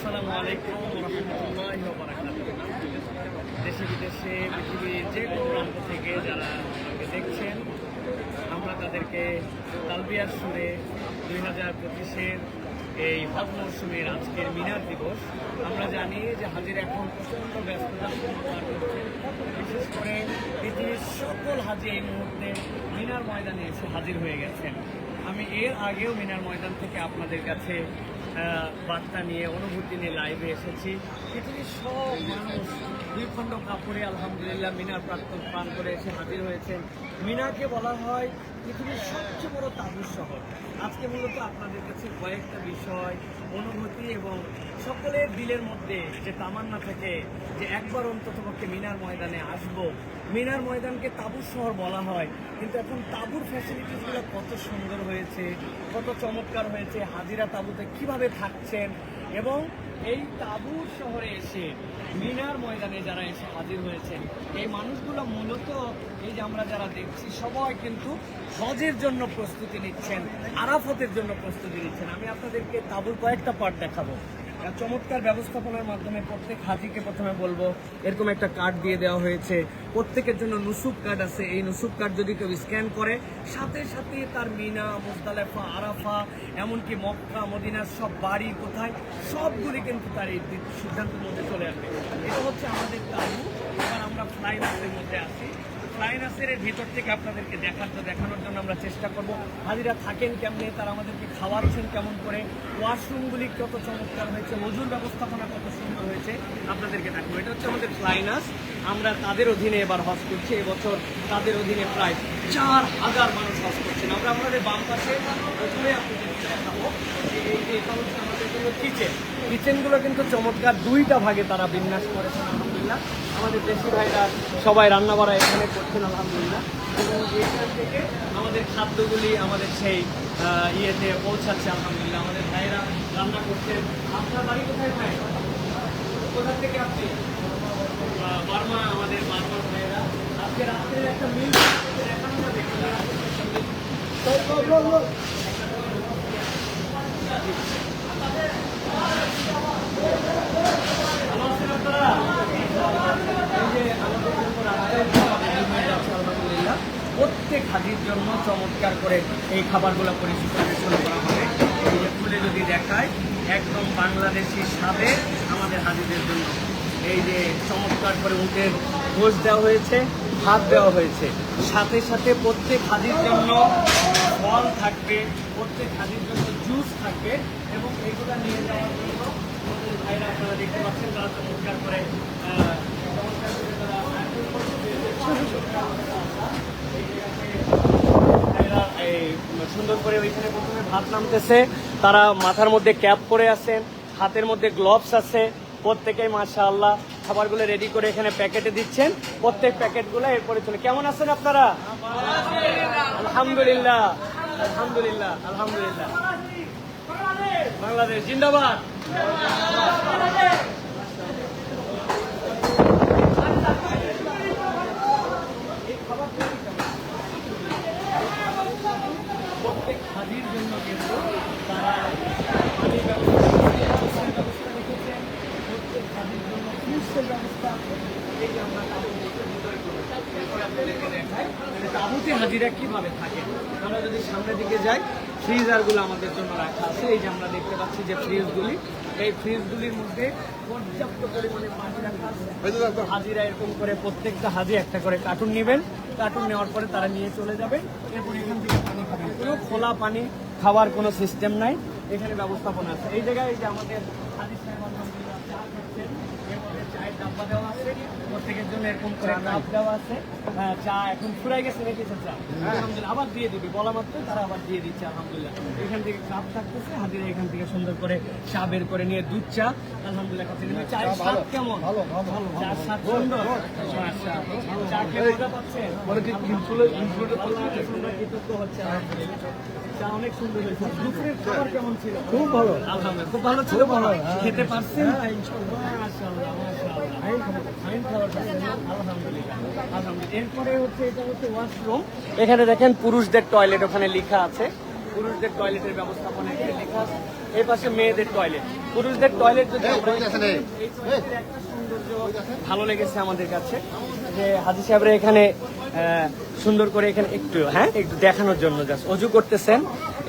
আসসালামু আলাইকুম রহমতুল্লাহি ওয়া বারাকাতুহু। দেশে বিদেশে পৃথিবীর যে কোনো প্রান্ত থেকে যারা আমাকে দেখছেন, আমরা তাদেরকে তালবিয়ার সুরে 2025-এর এই হজ মৌসুমের আজকের মিনার দিবস। আমরা জানি যে হাজির এখন প্রচণ্ড ব্যস্ততার সময় পার করছে। বিশেষ করে পৃথিবীর সকল হাজি এই মুহূর্তে মিনার ময়দানে এসে হাজির হয়ে গেছেন। আমি এর আগেও মিনার ময়দান থেকে আপনাদের কাছে বার্তা নিয়ে অনুভূতি নিয়ে লাইভে এসেছি। পৃথিবীর সব মানুষ দুই খণ্ড কাপড়ে আলহামদুলিল্লাহ মিনার প্রাণ করে এসে হাজির হয়েছেন। মিনাকে বলা হয় পৃথিবীর সবচেয়ে বড় তাবুর শহর। আজকে মূলত আপনাদের কাছে কয়েকটা বিষয়, অনুভূতি এবং সকলের দিলের মধ্যে যে তামান্না থাকে যে একবার অন্ততপক্ষে মিনার ময়দানে আসব। মিনার ময়দানকে তাবুর শহর বলা হয়, কিন্তু এখন তাবুর ফ্যাসিলিটিসগুলো কত সুন্দর হয়েছে, কত চমৎকার হয়েছে, হাজিরা তাবুতে কিভাবে থাকছেন এবং এই তাবুর শহরে এসে মিনার ময়দানে যারা এসে হাজির হয়েছেন, এই মানুষগুলো মূলত এই যে আমরা যারা দেখছি সবাই কিন্তু হজের জন্য প্রস্তুতি নিচ্ছেন, আরাফাতের জন্য প্রস্তুতি নিচ্ছেন। আমি আপনাদেরকে তাবুর কয়েকটা পার্ট দেখাবো। চমৎকার ব্যবস্থাপনার মাধ্যমে প্রত্যেক হাজিকে প্রথমে বলবো এরকম একটা কার্ড দিয়ে দেওয়া হয়েছে। প্রত্যেকের জন্য নুসুক কার্ড আছে। এই নুসুক কার্ড যদি কেউ স্ক্যান করে সাথে সাথে তার মিনা, মুজদালিফা, আরাফা, এমনকি মক্কা, মদিনার সব বাড়ি কোথায় সবগুলি কিন্তু তার এই সিদ্ধান্তের মধ্যে চলে আসবে। এটা হচ্ছে আমাদের তাবু। এবার আমরা ফ্লাইনাসের মধ্যে আসি। ফ্লাইনাসের ভিতর থেকে আপনাদেরকে দেখানোর জন্য আমরা চেষ্টা করব হাজিরা থাকেন কেমনে, তারা আমাদেরকে খাওয়াচ্ছেন কেমন করে, ওয়াশরুমগুলি কত চমৎকার হয়েছে, মজুর ব্যবস্থাপনা কত সুন্দর হয়েছে আপনাদেরকে দেখাবো। এটা হচ্ছে আমাদের ফ্লাইনাস। আমরা তাদের অধীনে এবার হজ করছি। এবছর তাদের অধীনে প্রায় 4000 মানুষ হজ করছেন। আমরা আমাদের বাম পাশে প্রথমে আপনাদেরকে দেখাবো এটা হচ্ছে আমাদের জন্য কিচেনগুলো কিন্তু চমৎকার দুইটা ভাগে তারা বিন্যাস করেছেন আলহামদুলিল্লাহ। আমাদের দেশি ভাইরা সবাই রান্নাবাড়া এখানে করছেন আলহামদুলিল্লাহ, এবং এখান থেকে আমাদের খাদ্যগুলি আমাদের সেই ইয়েতে পৌঁছাচ্ছে আলহামদুলিল্লাহ। আমাদের ভাইরা রান্না করছেন। আপনার বাড়ি কোথায় ভাই? কোথা থেকে আপনি? বার্মা। আমাদের বার্মার ভাইরা আজকে রাত্রে একটা মিল দেখানো দেখতে প্রত্যেক হাজির জন্য চমৎকার করে এই খাবারগুলো পরিবেশন করা হবে। এই যে খুলে যদি দেখায় একদম বাংলাদেশি স্বাদে আমাদের হাজিদের জন্য এই যে চমৎকার করে উটের গোশ দেওয়া হয়েছে, ভাত দেওয়া হয়েছে, সাথে সাথে প্রত্যেক হাজির জন্য ফল থাকবে, প্রত্যেক হাজির জন্য জুস থাকবে এবং এগুলো নিয়ে যাওয়ার জন্য আমাদের ভাইরা আপনারা দেখতে পাচ্ছেন তারা চমৎকার করে সুন্দর করে ওইখানে প্রথমে ভাত নামতেছে। তারা মাথার মধ্যে ক্যাপ পরে আছেন, হাতের মধ্যে গ্লোভস আছে। প্রত্যেকেই মাশাআল্লাহ খাবারগুলো রেডি করে এখানে প্যাকেটে দিচ্ছেন। প্রত্যেক প্যাকেটগুলো এরপরে চলে। কেমন আছেন আপনারা? আলহামদুলিল্লাহ, আলহামদুলিল্লাহ, আলহামদুলিল্লাহ। বাংলাদেশ জিন্দাবাদ। প্রত্যেক হাজির জন্য কিন্তু তারা পানির ব্যবস্থা রেখেছেন, প্রত্যেক হাজির জন্য ফ্রুটসের ব্যবস্থা। এই যে আমরা আপনাদেরকে দেখাই তাবুতে হাজিরা কিভাবে থাকে। আমরা যদি সামনের দিকে যাই, ফ্রিজারগুলো আমাদের জন্য রাখা আছে। এই যে আমরা দেখতে পাচ্ছি যে ফ্রিজগুলি, এই ফ্রিজগুলির মধ্যে পর্যাপ্ত পরিমাণে পানি রাখা আছে। হাজিরা এরকম করে প্রত্যেকটা হাজি একটা করে কার্টুন নেবেন। কার্টুন নেওয়ার পরে তারা নিয়ে চলে যাবেন। এরপর এখান থেকে পানি খাবেন। কোনো খোলা পানি খাওয়ার কোনো সিস্টেম নাই, এখানে ব্যবস্থাপনা আছে। এই জায়গায় এই যে আমাদের হাজি সাহেব আলহামদুলিল্লাহ চা খাচ্ছেন, এর মধ্যে চায়ের ডাব্বা দেওয়া আছে, প্রত্যেকের জন্য এরকম করে কাপ দেওয়া আছে। চা এখন ফুরাই গেছে নাকি চা? আলহামদুলিল্লাহ আবার দিয়ে দিবি, বলা মাত্র তারা আবার দিয়ে দিচ্ছে আলহামদুলিল্লাহ। এখান থেকে কাপ থাকতেছে, হাজিরা এখান থেকে সুন্দর করে চা বের করে নিয়ে দুধ চা আলহামদুলিল্লাহ খাচ্ছেন। চায়ের স্বাদ কেমন? চার স্বাদ সুন্দর। চা খেয়ে মজা পাচ্ছেন? কৃতজ্ঞ হচ্ছে আলহামদুলিল্লাহ। চা অনেক সুন্দর হয়েছে। দুপুরের খাবার কেমন ছিল? খুব ভালো আলহামদুলিল্লাহ। খুব ভালো ছিল। ভালো খেতে পারছেন? এরপরে হচ্ছে এটা হচ্ছে ওয়াশরুম। এখানে দেখেন পুরুষদের টয়লেট ওখানে লেখা আছে, পুরুষদের টয়লেটের ব্যবস্থাপনা এখানে লেখা আছে। এর পাশে মেয়েদের টয়লেট। পুরুষদের টয়লেট যদি আমরা এই টয়লেটের একটা সৌন্দর্য ভালো লেগেছে আমাদের কাছে যে হাজী সাহেবরা এখানে সুন্দর করে এখানে একটু একটু দেখানোর জন্য জাস্ট অজু করতেছেন।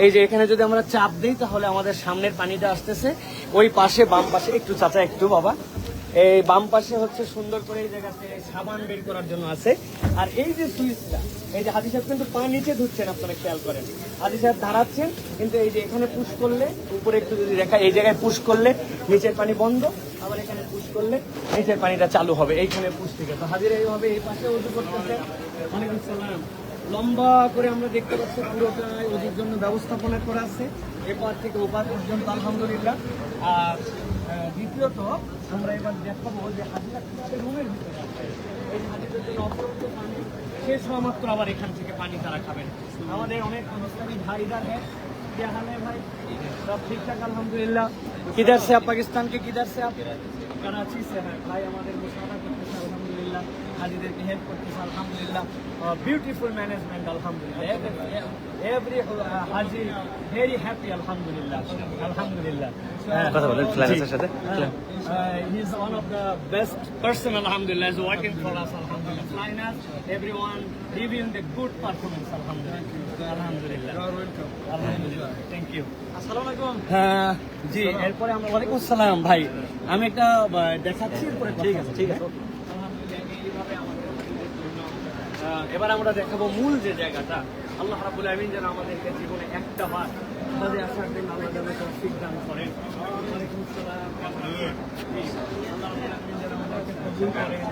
এই যে এখানে যদি আমরা চাপ দিই তাহলে আমাদের সামনের পানিটা আসতেছে, ওই পাশে বাম পাশে একটু চাচা একটু বাবা, এই বাম পাশে হচ্ছে সুন্দর করে এই জায়গাতে সাবান বের করার জন্য আছে। আর এই যে সুইচটা, এই যে হাজী সাহেব কিন্তু পা নিচে ধুচ্ছেন, আপনারা খেয়াল করেন হাজী সাহেব দাঁড়াচ্ছেন কিন্তু এই যে এখানে পুশ করলে উপরে একটু যদি দেখা, এই জায়গায় পুশ করলে নিচের পানি বন্ধ, আবার এখানে পুশ করলে নিচের পানিটা চালু হবে এইখানে পুশ থেকে। তো হাজির এইভাবে এই পাশে উজু করতেছে। ওয়ালাইকুম সালাম। লম্বা করে আমরা দেখতে পাচ্ছি পুরোটাই ওদের জন্য ব্যবস্থাপনা করা আছে এপার থেকে ওপার পর্যন্ত আলহামদুলিল্লাহ। আর দ্বিতীয়ত আমরা এবার দেখাবো যে হাজিরা রুমের ভিতরে আছে, এই হাজিদের জন্য অপরন্ত পানি শেষ হওয়া মাত্র আবার এখান থেকে পানি তারা খাবেন। আমাদের অনেক পাকিস্তানি ভাইরা है, क्या हाल है भाई? सब ठीक ठाक अल्हम्दुलिल्लाह। किधर से आप? पाकिस्तान के किधर से आप? कराची से है भाई। हमारे मुशावरा करते हैं अल्हम्दुलिल्लाह, हाजीদের की हेल्प करते हैं अल्हम्दुलिल्लाह। ब्यूटीफुल मैनेजमेंट अल्हम्दुलिल्लाह, एवरी हाजी वेरी हैप्पी अल्हम्दुलिल्लाह अल्हम्दुलिल्लाह। কথা বলেন ফ্লাইনাসের সাথে। He is one of the best person alhamdulillah, is working for us alhamdulillah. Flynas, everyone giving the good performance alhamdulillah. Alhamdulillah. You are welcome. Alhamdulillah. Thank you. আসসালামু আলাইকুম। হ্যাঁ জি, এরপরে আমরা ওয়ালাইকুম আসসালাম ভাই, আমি একটা দেখাচ্ছি এরপরে। ঠিক আছে ঠিক আছে। এবার আমরা দেখাবো মূল যে জায়গাটা, আল্লাহ রাব্বুল আমিন যেন আমাদেরকে জীবনে একটা বার হজে আসার দিন আল্লাহ যেন তৌফিক দান করেন। ওয়ালাইকুম আসসালাম। আল্লাহ রাব্বুল আমিন যেন আমাদেরকে কবুল করেন,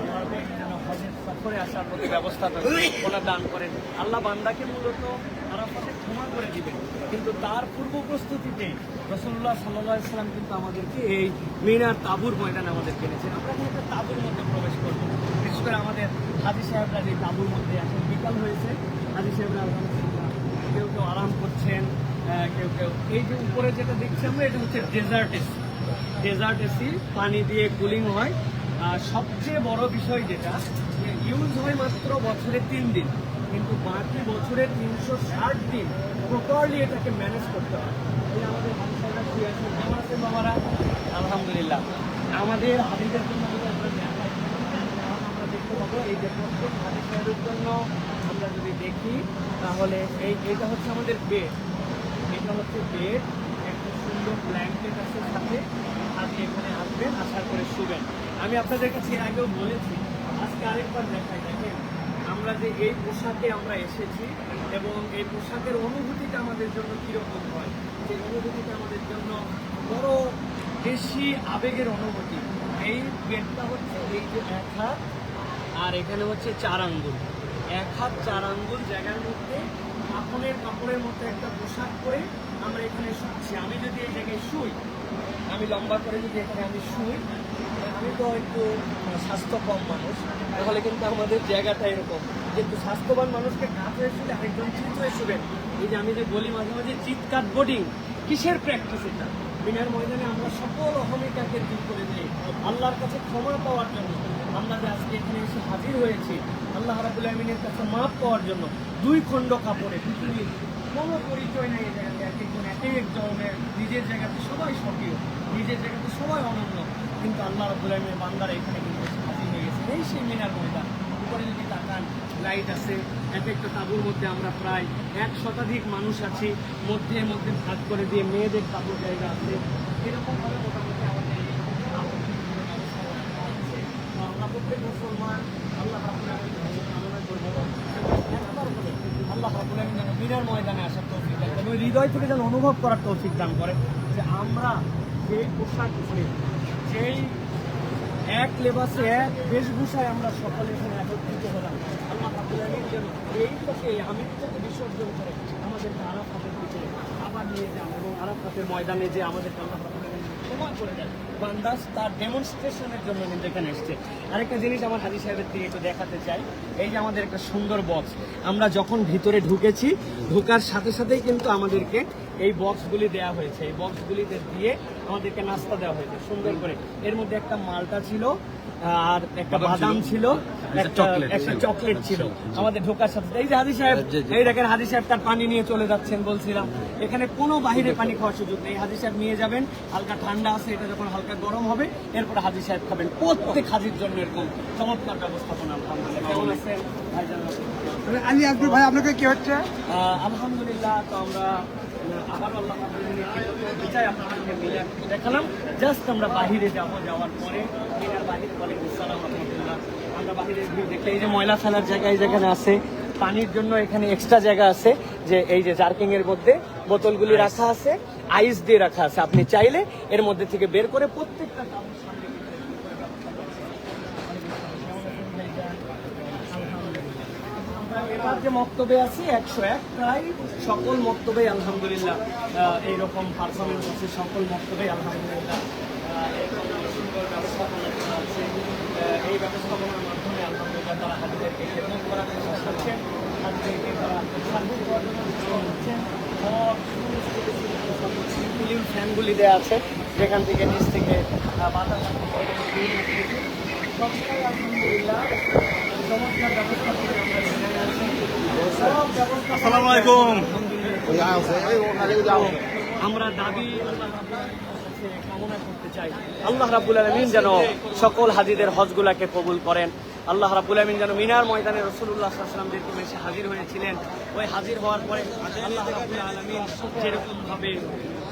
যেন হজের সফরে আসার প্রতি ব্যবস্থা দান করেন। আল্লাহ বান্দাকে মূলত আরাফাতে ক্ষমা করে দিবেন, কিন্তু তার পূর্ব প্রস্তুতিতে রাসূলুল্লাহ সাল্লাল্লাহু আলাইহি ওয়াসাল্লাম কিন্তু আমাদেরকে এই মিনার তাবুর ময়দানে আমাদেরকে এনেছেন। আমরা এখন একটা তাবুর মধ্যে প্রবেশ করবো। বিশেষ করে আমাদের হাজী সাহেবরা যে তাবুর মধ্যে এখন বিকাল হয়েছে, হাজী সাহেবরা আলহামদুলিল্লাহ কেউ কেউ আরাম করছেন, কেউ কেউ এই যে উপরে যেটা দেখছি আমরা, এটা হচ্ছে ডেজার্ট এসি। ডেজার্ট এসি পানি দিয়ে কুলিং হয়। সবচেয়ে বড় বিষয় যেটা ইউজ হয় মাত্র বছরে 3 দিন, কিন্তু বাকি বছরের 360 দিন প্রপারলি এটাকে ম্যানেজ করতে হয়। এই আমাদের হাজী সাহেবরা শুয়ে আছেন, কেমন আছেন বাবারা? আলহামদুলিল্লাহ। আমাদের হাজীদের জন্য যদি আমরা দেখাই, আমরা দেখতে পাবো এই যে প্রত্যেক হাজী সাহেবের জন্য আমরা যদি দেখি তাহলে এইটা হচ্ছে আমাদের বেড, এটা হচ্ছে বেড, একটা সুন্দর ব্ল্যাঙ্কেট আছে সাথে। আপনি এখানে আসবেন, আসার করে শুবেন। আমি আপনাদের কাছে এর আগেও বলেছি, আজকে আরেকবার দেখাই। দেখেন আমরা যে এই পোশাকে আমরা এসেছি এবং এই পোশাকের অনুভূতিটা আমাদের জন্য কীরকম হয়, সেই অনুভূতিটা আমাদের জন্য বড় বেশি আবেগের অনুভূতি। এই বেডটা হচ্ছে এই যে 1 হাত আর এখানে হচ্ছে 4 আঙ্গুল, 1 হাত 4 আঙ্গুল জায়গার মধ্যে কাপড়ের মধ্যে একটা পোশাক পরে আমরা এখানে শুচ্ছি। আমি যদি এই জায়গায় শুই, আমি লম্বা করে যদি এখানে আমি শুই, আমি তো একটু স্বাস্থ্য কম মানুষ, তাহলে কিন্তু আমাদের জায়গাটা এরকম। কিন্তু স্বাস্থ্যবান মানুষকে কাত হয়ে শুলে আরেকজন চিত হয়ে শুবেন। এই যে আমি যে বলি মাঝে মাঝে চিৎকার বোর্ডিং, কিসের প্র্যাকটিস এটা? মিনার ময়দানে আমরা সকল অহমিকাকে দূর করে দিই আল্লাহর কাছে ক্ষমা পাওয়ার জন্য। আমরা যে আজকে এখানে এসে হাজির হয়েছি আল্লাহ রাব্বুল আমিনের কাছে মাপ পাওয়ার জন্য। 2 খণ্ড কাপড়ে পৃথিবীর কোনো পরিচয় নেই। একজনের নিজের জায়গাতে সবাই স্বকীয়, নিজের জায়গাতে সবাই অনন্য, কিন্তু আল্লাহ রাব্বুল আমিনের বান্দারা এখানে কিন্তু হাজির হয়ে গেছে। এই সেই মিনার ময়দান। উপরে যদি তাকান লাইট আছে, এক একটা তাঁবুর মধ্যে আমরা প্রায় 1 শতাধিক মানুষ আছি, মধ্যে মধ্যে ভাগ করে দিয়ে মেয়েদের তাঁবুর জায়গা আছে। এরকমভাবে মোটামুটি আমাদের আমরা প্রত্যেক মুসলমান আল্লাহ রাব্বুল আমিনের কাছে কামনা করবো একবার হলে আল্লাহ রাব্বুল আমিন যেন মিনার ময়দানে আসার তৌফিক দান করেন, ওই হৃদয় থেকে যেন অনুভব করার তৌফিক দান করেন যে আমরা যে পোশাক পরে, যেই এক লেবাসে এক বেশভূষায় আমরা সকলে এখানে একত্রিত হলাম, আল্লাহ রাব্বুল আমিন যেন এইটাকে আমিরটাকে বিসর্জন করে আমাদেরকে আরাফাতের দিকে আবার নিয়ে যান এবং আরাফাতের ময়দানে যে আমাদেরকে আল্লাহ রাব্বুল আমিন ক্ষমা করে দেন। বান্দাস তার ডেমনস্ট্রেশনের জন্য কিন্তু এখানে এসছে। আরেকটা জিনিস আমার হাজী সাহেবের থেকে একটু দেখাতে চাই। এই যে আমাদের একটা সুন্দর বক্স, আমরা যখন ভিতরে ঢুকেছি, ঢোকার সাথে সাথেই কিন্তু আমাদেরকে এই বক্সগুলি দেওয়া হয়েছে, এই বক্সগুলিতে দিয়ে আমাদেরকে নাস্তা দেওয়া হয়েছে সুন্দর করে। এর মধ্যে একটা মালটা ছিল, আর একটা বাদাম ছিল, একটা চকলেট ছিল আমাদের ঢোকার সাথে। এই যে হাজি সাহেব, এই দেখেন হাজি সাহেব তার পানি নিয়ে চলে যাচ্ছেন। বলছিলাম এখানে কোনো বাহিরে পানি খাওয়ার সুযোগ নেই। হাজি সাহেব নিয়ে যাবেন, হালকা ঠান্ডা আছে, এটা যখন হালকা গরম হবে এরপর হাজি সাহেব খাবেন। প্রত্যেক হাজির জন্য এরকম চমৎকার ব্যবস্থাপনা। আলহামদুলিল্লাহ। কেমন আছেন ভাইজান? আলী আব্দুল ভাই, আপনাকে কি হচ্ছে? আলহামদুলিল্লাহ। তো আমরা আবার আল্লাহ বিচার আপনাদেরকে মিলে দেখালাম। জাস্ট আমরা বাহিরে যাওয়ার পরে মিনার বাহির ওয়ালাইকুম আসসালাম রহমতুল্লাহ, আমরা বাহিরের ভিউ দেখলে এই যে ময়লা ফেলার জায়গা এই যেখানে আছে, পানির জন্য এখানে এক্সট্রা জায়গা আছে, যে এই যে জার্কিং এর মধ্যে বোতলগুলি রাখা আছে, আইস দিয়ে রাখা আছে। আপনি চাইলে এর মধ্যে থেকে বের করে প্রত্যেকটা কাপড় সামনে এবার যে মক্তবে আছে 101, প্রায় সকল মক্তবে আলহামদুলিল্লাহ এইরকম পারফরমেন্স আছে। সকল মক্তবে আলহামদুলিল্লাহ সুন্দর ব্যবস্থাপনা আছে। এই ব্যবস্থাপনার মাধ্যমে আলহামদুলিল্লাহ তারা হাজিদেরকে খেদমত করার চেষ্টা করছেন, হাজিদেরকে তারা সার্ভিস করার জন্য হচ্ছেন। কুলিং ফ্যানগুলি দেওয়া আছে, যেখান থেকে নিচ থেকে বাতাস সবটাই আলহামদুলিল্লাহ চমৎকার ব্যবস্থা করে আসসালামু আলাইকুম। আমরা দাবি কামনা করতে চাই আল্লাহ রাব্বুল আলামিন যেন সকল হাজিদের হজগুলাকে কবুল করেন। আল্লাহ রাব্বুল আলামিন যেন মিনার ময়দানে রাসূলুল্লাহ সাল্লাল্লাহু আলাইহি ওয়াসাল্লাম যেরকম এসে হাজির হয়েছিলেন, ওই হাজির হওয়ার পরে আল্লাহ রাব্বুল আলামিন যেরকম ভাবে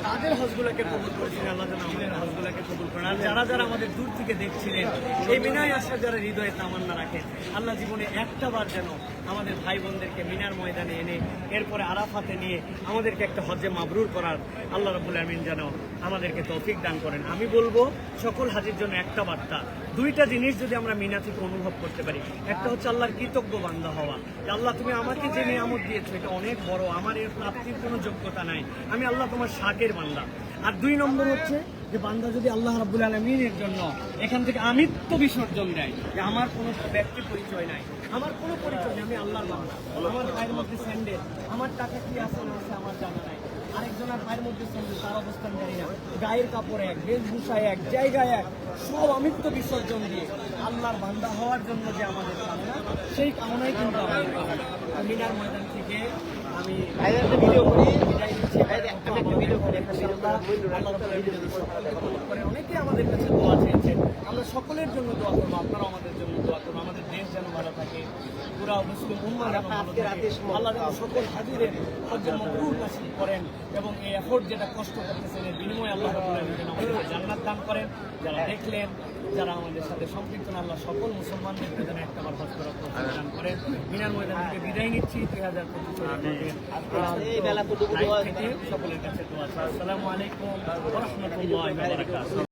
তাদের হজগুলাকে কবুল করেছিলেন, আল্লাহ যেন আমাদের হজগুলাকে কবুল করেন। আর যারা যারা আমাদের দূর থেকে দেখছিলেন, এই মিনায় আসার যারা হৃদয়ে তামান্না রাখেন, আল্লাহ জীবনে একটা বার যেন আমাদের ভাই বোনদেরকে মিনার ময়দানে এনে এরপরে আরাফাতে নিয়ে আমাদেরকে একটা হজ্জে মাবরুর করার আল্লাহ রাব্বুল আলামিন যেন আমাদেরকে তৌফিক দান করেন। আমি বলবো সকল হাজির জন্য একটা বার্তা, দুইটা জিনিস যদি আমরা মিনা থেকে অনুভব করতে পারি। একটা হচ্ছে আল্লাহর কৃতজ্ঞ বান্দা হওয়া, যে আল্লাহ তুমি আমাকে যে নিয়ামত দিয়েছো এটা অনেক বড়, আমার এর প্রাপ্তির কোনো যোগ্যতা নাই, আমি আল্লাহ তোমার শাকের বান্দা। আর 2 নম্বর হচ্ছে যে বান্দা যদি আল্লাহ রাব্বুল আলামিনের জন্য এখান থেকে আমিত্ব বিসর্জন দেয়, যে আমার কোনো ব্যক্তি পরিচয় নাই, আমার কোনো পরিচয় নেই, আমি আল্লাহর বান্দা, আমার পায়ের মধ্যে স্যান্ডেল, আমার টাকা কি আছে না আছে আমার জানা নাই, আরেকজনের পায়ের মধ্যে স্যান্ডেল, তার অবস্থান জানি না, গায়ের কাপড় এক, বেশভূষা এক, জায়গায় এক, সব আমিত্ব বিসর্জন দিয়ে আল্লাহর বান্দা হওয়ার জন্য যে আমাদের কামনা, সেই কামনাই কিন্তু আমাদের মিনার ময়দান থেকে আমি ভিডিও করি, অনেকে আমাদের কাছে দোয়া চেয়েছেন, আমরা সকলের জন্য দোয়া করবো, আপনারাও আমাদের জন্য দোয়া করবো, আমাদের দেশ যেন ভালো থাকে, পুরা মুসলিম উম্মাহ যেন ভালো থাকে, আল্লাহ যেন সকল হাজিরের হজ্জে মাবরুর নাসিব করেন, এবং এই এফোর্ট যেটা কষ্ট করতেছেন এর বিনিময়ে আল্লাহ রাব্বুল আলামিন যেন আমাদেরকে জান্নাত দান করেন। যারা দেখলেন, যারা আমাদের সাথে সম্পৃক্ত না, আল্লাহ সকল মুসলমানদেরকে যেন একটাবার হজ করার তৌফিক দান করেন। মিনার ময়দান থেকে বিদায় নিচ্ছি 2025 সকলের কাছে দোয়া। আসসালামু আলাইকুম ওয়া রাহমাতুল্লাহি ওয়া বারাকাতুহু।